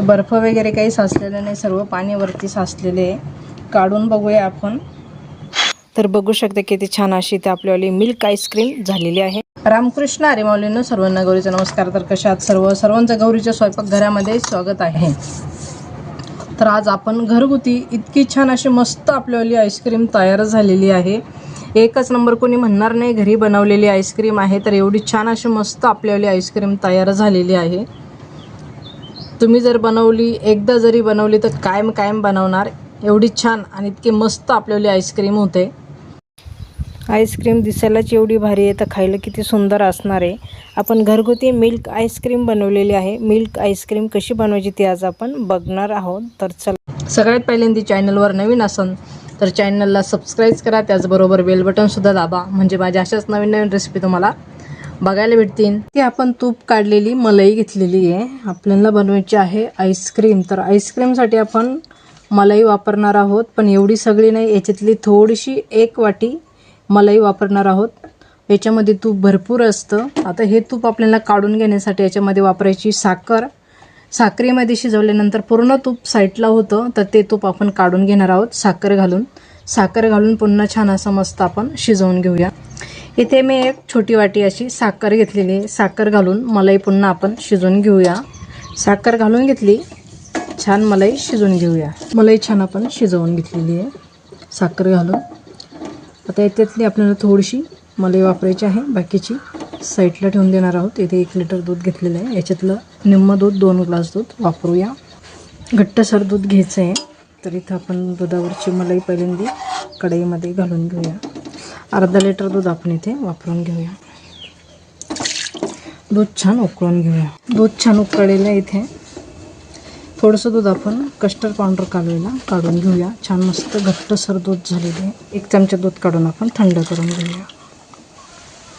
तर बर्फ वगैरे काही साचलेलं नाही, सर्व पाणी वरती साचलेले आहे. काढून बघूया आपण. तर बघू शकता किती छान अशी इथे आपल्यावाली मिल्क आईस्क्रीम झालेली आहे. रामकृष्ण हरी माऊलींनो, सर्वांना गौरीचा नमस्कार. तर कशा आहात सर्वांचं गौरीच्या स्वयंपाकघरामध्ये स्वागत आहे. तर आज आपण घरगुती इतकी छान अशी मस्त आपल्यावाली आईस्क्रीम तयार झालेली आहे. एकच नंबर, कोणी म्हणणार नाही घरी बनवलेली आईस्क्रीम आहे. तर एवढी छान अशी मस्त आपल्यावाली आईस्क्रीम तयार झालेली आहे. तुम्ही जर बनवली, एकदा जरी बनवली तर कायम बनवणार. एवढी छान आणि इतकी मस्त आपल्यावाली आईस्क्रीम होते. आईस्क्रीम दिसायलाच एवढी भारी आहे, तर खायला किती सुंदर असणार आहे. आपण घरगुती मिल्क आईस्क्रीम बनवलेली आहे. मिल्क आईस्क्रीम कशी बनवायची ते आज आपण बघणार आहोत. तर चला, सगळ्यात पहिल्यांदा चॅनलवर नवीन असाल तर चॅनलला सबस्क्राईब करा, त्याचबरोबर बेल बटनसुद्धा दाबा, म्हणजे माझ्या अशाच नवीन रेसिपी तुम्हाला बघायला भेटतील. ती आपण तूप काढलेली मलाई घेतलेली आहे. आपल्याला बनवायची आहे आईस्क्रीम. तर आईस्क्रीमसाठी आपण मलाई वापरणार आहोत, पण एवढी सगळी नाही, याच्यातली थोडीशी 1 वाटी मलाई वापरणार आहोत. याच्यामध्ये तूप भरपूर असतं. आता हे तूप आपल्याला काढून घेण्यासाठी याच्यामध्ये वापरायची साखर. साखरेमध्ये शिजवल्यानंतर पूर्ण तूप साईडला होतं, तर ते तूप आपण काढून घेणार आहोत. साखर घालून पुन्हा छान असं मस्त आपण शिजवून घेऊया. इथे मी एक छोटी वाटी अशी साखर घेतलेली आहे. साखर घालून मलाई पुन्हा आपण शिजवून घेऊया. साखर घालून घेतली, छान मलाई शिजवून घेऊया. मलाई छान आपण शिजवून घेतलेली आहे साखर घालून. आता याच्यातली आपल्याला थोडीशी मलाई वापरायची आहे, बाकीची साईडला ठेवून देणार आहोत. इथे 1 लिटर दूध घेतलेलं आहे. याच्यातलं निम्म दूध 2 ग्लास दूध वापरूया. घट्टसर दूध घ्यायचं आहे. तर इथं आपण दुधावरची मलाई पहिल्यांदा कढईमध्ये घालून घेऊया. अर्धा लिटर दूध आपण इथे वापरून घेऊया. दूध छान उकळून घेऊया. दूध छान उकळलेलं आहे. इथे थोडंसं दूध आपण कस्टर्ड पावडर काढून घेऊया. छान मस्त घट्टसर दूध झालेले आहे. 1 चमचा दूध काढून आपण थंड करून घेऊया.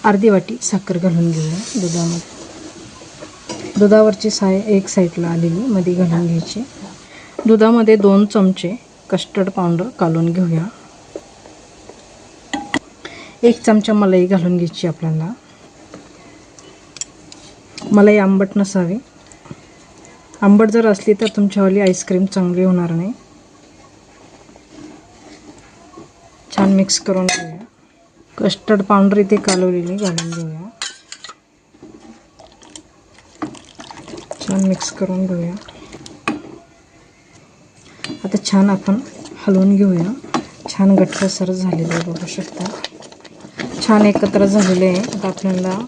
अर्धी वाटी साखर घालून घेऊया दुधामध्ये. दुधावरची साय एक साईडला आलेली मध्ये घालून घ्यायची. दुधामध्ये 2 चमचे कस्टर्ड पावडर घालून घेऊया. 1 चमचा मलाई घालून घ्यायची. आपल्याला मलाई आंबट नसावी. आंबट जर असली तर तुमच्यावाली आईस्क्रीम चांगली होणार नाही. छान मिक्स करून घेऊया. कस्टर्ड पावडर इथे कालवलेली घालून घेऊया. छान मिक्स करून घेऊया. आता छान आपण हलवून घेऊया. छान घट्टसर झालेलं आहे, बघू शकता. छान एकत्र झालेले आहे. आता आपल्याला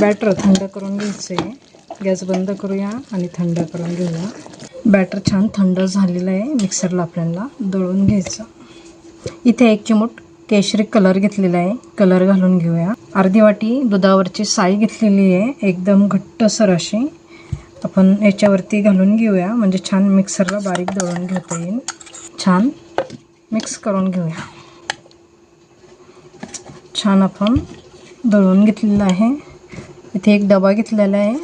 बॅटर थंड करून घ्यायचं आहे. गॅस बंद करूया आणि थंड करून घेऊया. बॅटर छान थंड झालेलं आहे. मिक्सरला आपल्याला दळून घ्यायचं. इथे 1 चिमूट केशरी कलर घेतलेला आहे. कलर घालून घेऊया. अर्धी वाटी दुधावरची साय घेतलेली आहे, एकदम घट्टसर अशी. आपण याच्यावरती घालून घेऊया, म्हणजे छान मिक्सरला बारीक दळून घेता येईल. छान मिक्स करून घेऊया. छान आपण दळून घेतलेला आहे. इथे 1 डबा घेतलेला आहे,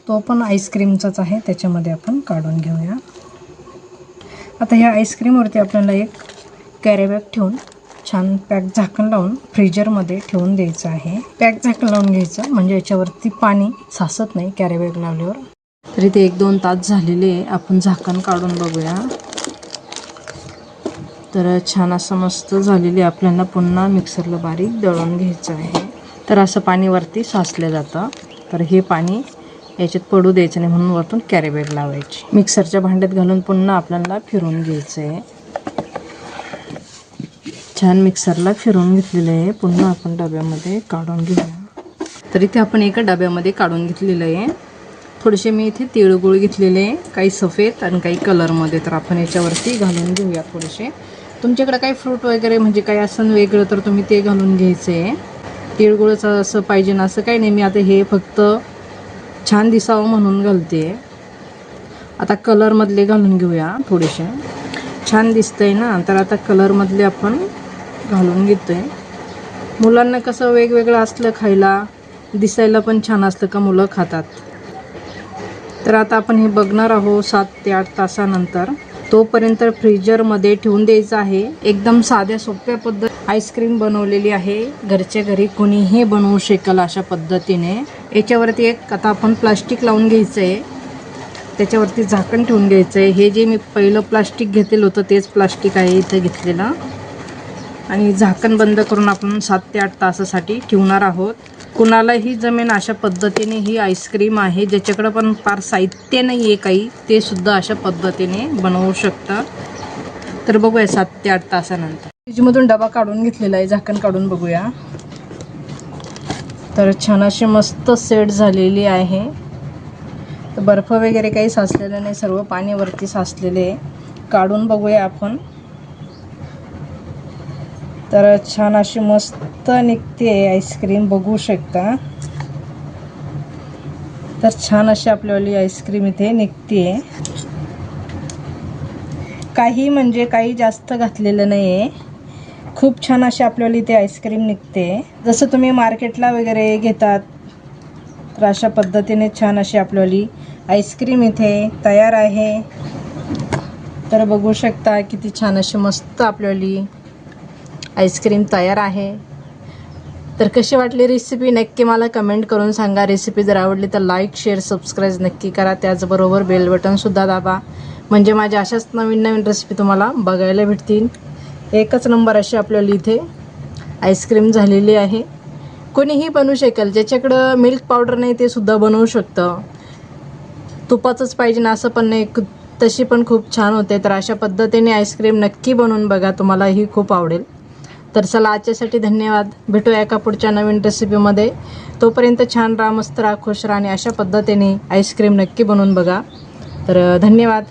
तो पण आईस्क्रीमचाच आहे. त्याच्यामध्ये आपण काढून घेऊया. आता ह्या आईस्क्रीमवरती आपल्याला 1 कॅरी बॅग ठेवून छान पॅक झाकण लावून फ्रीजरमध्ये ठेवून द्यायचं आहे. पॅक झाकण लावून घ्यायचं, म्हणजे याच्यावरती पाणी साचत नाही कॅरी बॅग लावल्यावर. तरी ते 1-2 तास झालेले आहे. आपण झाकण काढून बघूया. तर छान असं मस्त झालेले. आपल्याला पुन्हा मिक्सरला बारीक दळून घ्यायचं आहे. तर असं पाणी वरती साचलं जातं, तर हे पाणी याच्यात पडू द्यायचं नाही, म्हणून वरतून कॅरी बॅग लावायची. मिक्सरच्या भांड्यात घालून पुन्हा आपल्याला फिरवून घ्यायचं आहे. छान मिक्सरला फिरवून घेतलेलं आहे. पुन्हा आपण डब्यामध्ये काढून घेऊया. तर इथे आपण एका डब्यामध्ये काढून घेतलेलं आहे. थोडेसे मी इथे तिळगुळ घेतलेले आहे, काही सफेद आणि काही कलरमध्ये. तर आपण याच्यावरती घालून घेऊया थोडेसे. तुमच्याकडे काही फ्रूट वगैरे म्हणजे काही असं वेगळं तर तुम्ही ते घालून घ्यायचं आहे. तिळगुळचं असं पाहिजे ना असं काही नाही. मी आता हे फक्त छान दिसावं म्हणून घालते. आता कलरमधले घालून घेऊया थोडेसे. छान दिसतंय ना, तर आता कलरमधले आपण घालून घेतोय. मुलांना कसं वेगवेगळं असलं खायला, दिसायला पण छान असलं का मुलं खातात. तर आता आपण हे बघणार आहोत 7 ते 8 तासानंतर. तोपर्यंत फ्रीजरमध्ये ठेवून द्यायचं आहे. एकदम साध्या सोप्या पद्धत आईस्क्रीम बनवलेली आहे. घरच्या घरी कोणीही बनवू शकेल अशा पद्धतीने. याच्यावरती एक आता आपण प्लास्टिक लावून घ्यायचं आहे. त्याच्यावरती झाकण ठेवून घ्यायचं आहे. हे जे मी पहिलं प्लास्टिक घेतलेलं होतं तेच प्लास्टिक आहे इथं घेतलेलं. आणि झाकण बंद करून आपण 7 ते 8 तासासाठी ठेवणार आहोत. कुणालाही जमेन अशा पद्धतीने ही आईस्क्रीम आहे. ज्याच्याकडं पण फार साहित्य नाही आहे काही, ते सुद्धा अशा पद्धतीने बनवू शकता. तर बघूया 7 ते 8 तासानंतर. फ्रीजमधून डबा काढून घेतलेला आहे. झाकण काढून बघूया. तर छान अशी मस्त सेट झालेली आहे. तर बर्फ वगैरे काही साचलेलं नाही, सर्व पाणी वरती साचलेले आहे. काढून बघूया आपण. तर छान अशी मस्त निघते आईस्क्रीम, बघू शकता. तर छान अशी आपल्यावाली आईस्क्रीम इथे निघते. काही म्हणजे काही जास्त घातलेलं नाही आहे. खूप छान अशी आपल्याला इथे आईस्क्रीम निघते. जसं तुम्ही मार्केटला वगैरे घेतात तर अशा पद्धतीने छान अशी आपल्याली आईस्क्रीम इथे तयार आहे. तर बघू शकता किती छान अशी मस्त आपल्याली आईस्क्रीम तयार आहे. तर कशी वाटली रेसिपी नक्की मला कमेंट करून सांगा. रेसिपी जर आवडली तर लाईक शेअर सबस्क्राईब नक्की करा. त्याचबरोबर बेल बटनसुद्धा दाबा, म्हणजे माझ्या अशाच नवीन नवीन रेसिपी तुम्हाला बघायला भेटतील. एकच नंबर अशी आपल्याला इथे आईस्क्रीम झालेली आहे. कोणीही बनवू शकेल. ज्याच्याकडं मिल्क पावडर नाही ते सुद्धा बनवू शकतं. तुपाचंच पाहिजे ना असं पण नाही, तशी पण खूप छान होते. तर अशा पद्धतीने आईस्क्रीम नक्की बनवून बघा, तुम्हालाही खूप आवडेल. तर चला आजच्यासाठी धन्यवाद. भेटूया एका पुढच्या नवीन रेसिपीमध्ये. तोपर्यंत छान राहा, मस्त राहा, खुश राहा आणि अशा पद्धतीने आईस्क्रीम नक्की बनवून बघा. तर धन्यवाद.